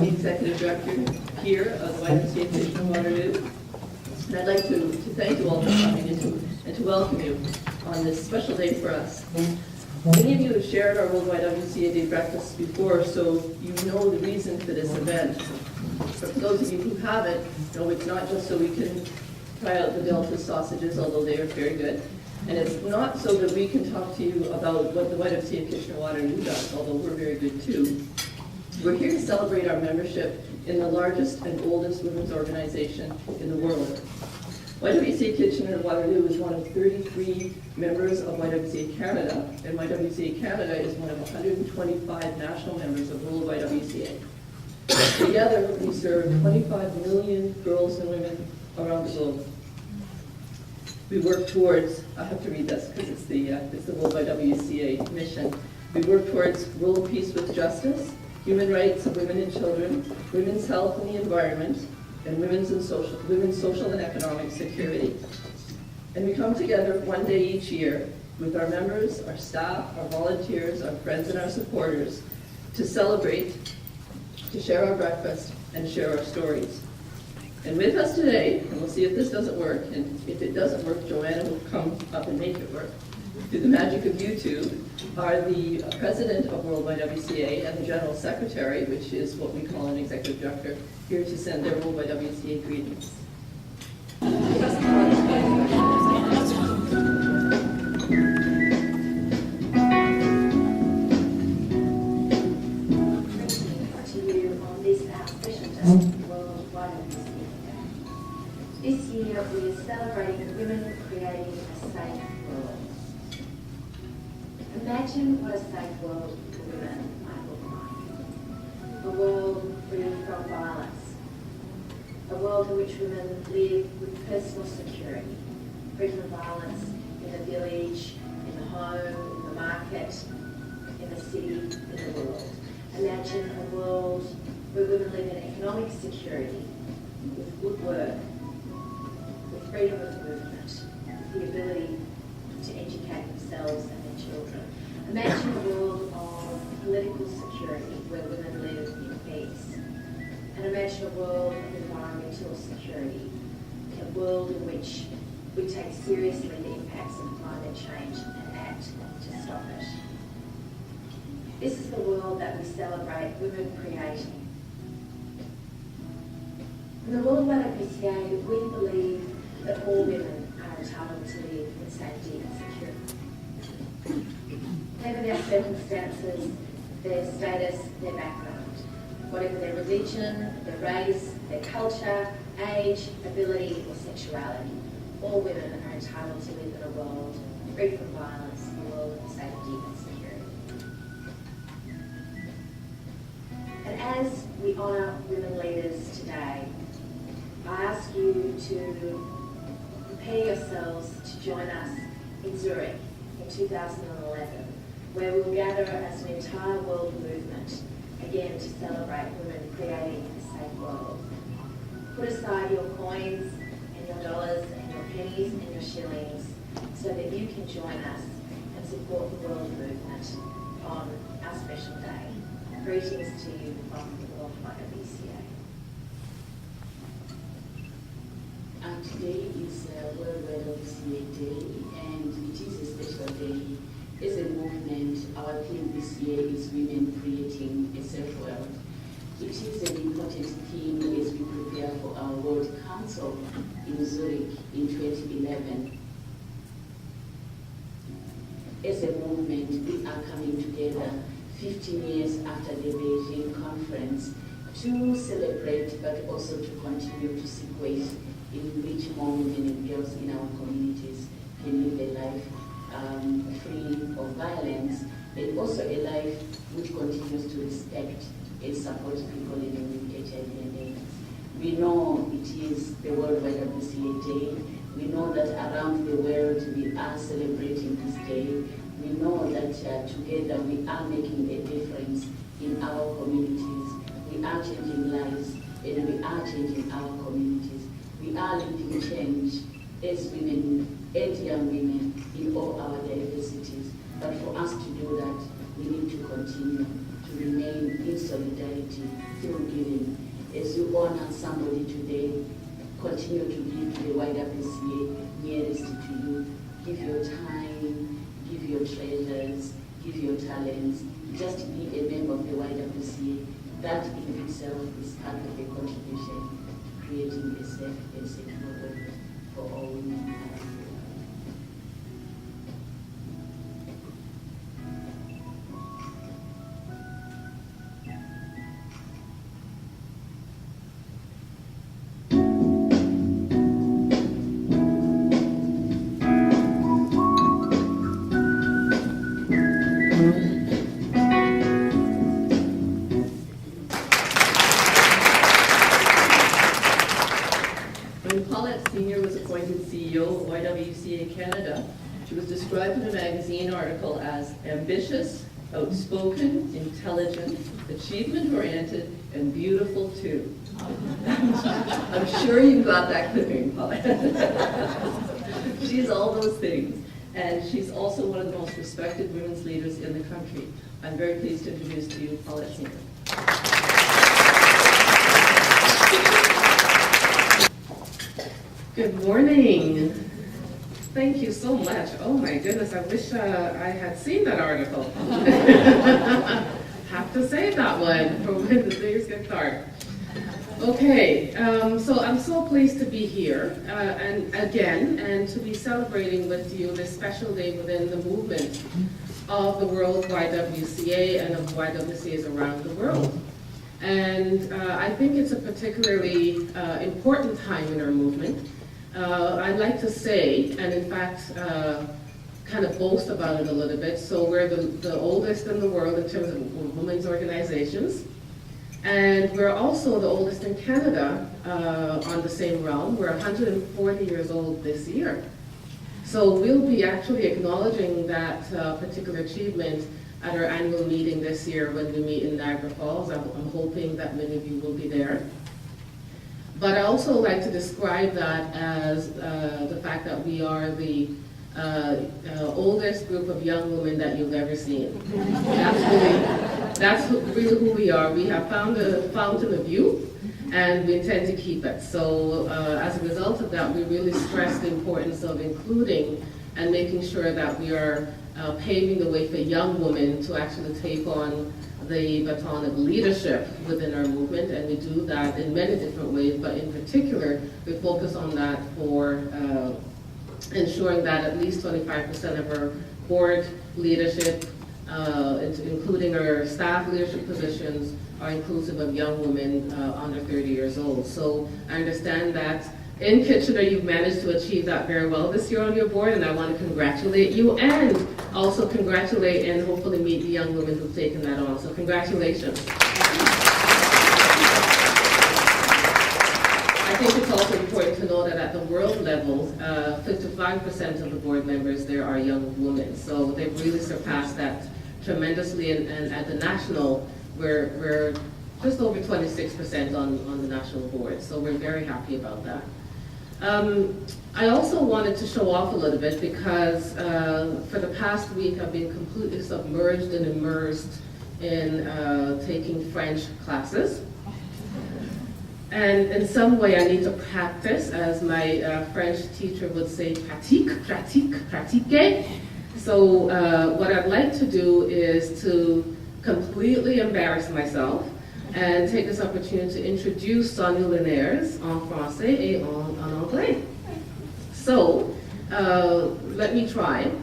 I'm the Executive Director here of the YWCA Kitchener-Waterloo. And I'd like to thank you all for coming and to welcome you on this special day for us. Many of you have shared our World YWCA Day breakfast before, so you know the reason for this event. But for those of you who haven't, know it's not just so we can try out the Delta sausages, although they are very good. And it's not so that we can talk to you about what the YWCA Kitchener-Waterloo does, although we're very good too. We're here to celebrate our membership in the largest and oldest women's organization in the world. YWCA Kitchener-Waterloo is one of 33 members of YWCA Canada, and YWCA Canada is one of 125 national members of World YWCA. Together, we serve 25 million girls and women around the globe. We work towards, I have to read this because it's the World YWCA mission. We work towards world peace with justice, human rights of women and children, women's health and the environment, and women's social and economic security. And we come together one day each year with our members, our staff, our volunteers, our friends, and our supporters to celebrate, to share our breakfast, and share our stories. And with us today, and we'll see if this doesn't work, and if it doesn't work, Joanna will come up and make it work, through the magic of YouTube, are the President of World YWCA and the General Secretary, which is what we call an Executive Director, here to send their World YWCA greetings. This year we are celebrating women creating a safe world. Imagine what a safe world for women might look like. A world free from violence. A world in which women live with personal security, free from violence in the village, in the home, in the market, in the city, in the world. Imagine a world where women live in economic security, with good work, with freedom of movement, the ability to educate themselves and their children. Imagine a world of political security where women live in peace. And imagine a world of environmental security, a world in which we take seriously the impacts of climate change and act to stop it. This is the world that we celebrate women creating. In the World YWCA, we believe that all women are entitled to live in safety and security. Whatever their circumstances, their status, their background, whatever their religion, their race, their culture, age, ability, or sexuality, all women are entitled to live in a world free from violence, a world of safety and security. And as we honour women leaders today, I ask you to prepare yourselves to join us in Zurich in 2011, where we'll gather as an entire world movement, again to celebrate women creating a safe world. Put aside your coins and your dollars and your pennies and your shillings so that you can join us and support the world movement on our special day. Greetings to you from the World YWCA. Today is World YWCA Day, and it is a special day. As a movement, our theme this year is Women Creating a Safe World. It is an important theme as we prepare for our World Council in Zurich in 2011. As a movement, we are coming together 15 years after the Beijing conference to celebrate but also to continue to seek ways in which more women and girls in our communities can live their life and also a life which continues to respect and support people living with HIV and AIDS. We know it is the World YWCA Day. We know that around the world we are celebrating this day. We know that together we are making a difference in our communities. We are changing lives and we are changing our communities. We are leading change as women and young women in all our diversities. But for us to do that, we need to continue to remain in solidarity through giving. As you honor somebody today, continue to give to the YWCA nearest to you. Give your time, give your treasures, give your talents. Just be a member of the YWCA. That in itself is part of the contribution to creating a safe and secure world for all women around the world. When Paulette Sr. was appointed CEO of YWCA Canada, she was described in a magazine article as ambitious, outspoken, intelligent, achievement-oriented, and beautiful too. I'm sure you got that clipping, Paulette. She's all those things, and she's also one of the most respected women's leaders in the country. I'm very pleased to introduce to you Paulette Sr. Good morning. Thank you so much. Oh my goodness, I wish I had seen that article. Have to save that one for when the days get dark. Okay, so I'm so pleased to be here and to be celebrating with you this special day within the movement of the World YWCA and of YWCAs around the world. And I think it's a particularly important time in our movement. I'd like to say, and in fact, kind of boast about it a little bit. So we're the oldest in the world in terms of women's organizations. And we're also the oldest in Canada on the same realm. We're 140 years old this year. So we'll be actually acknowledging that particular achievement at our annual meeting this year when we meet in Niagara Falls. I'm hoping that many of you will be there. But I also like to describe that as the fact that we are the oldest group of young women that you've ever seen. That's really who we are. We have found a fountain of youth, and we intend to keep it. So as a result of that, we really stress the importance of including and making sure that we are paving the way for young women to actually take on the baton of leadership within our movement, and we do that in many different ways, but in particular, we focus on that for ensuring that at least 25% of our board leadership, including our staff leadership positions, are inclusive of young women under 30 years old. So I understand that in Kitchener, you've managed to achieve that very well this year on your board, and I want to congratulate you and also congratulate and hopefully meet the young women who've taken that on. So congratulations. I think it's also important to know that at the world level, 55% of the board members there are young women. So they've really surpassed that tremendously, and at the national, we're just over 26% on the national board. So we're very happy about that. I also wanted to show off a little bit because for the past week I've been completely submerged and immersed in taking French classes. And in some way I need to practice, as my French teacher would say, pratiquer. So what I'd like to do is to completely embarrass myself and take this opportunity to introduce Sonia Linares en français et en anglais. So, let me try.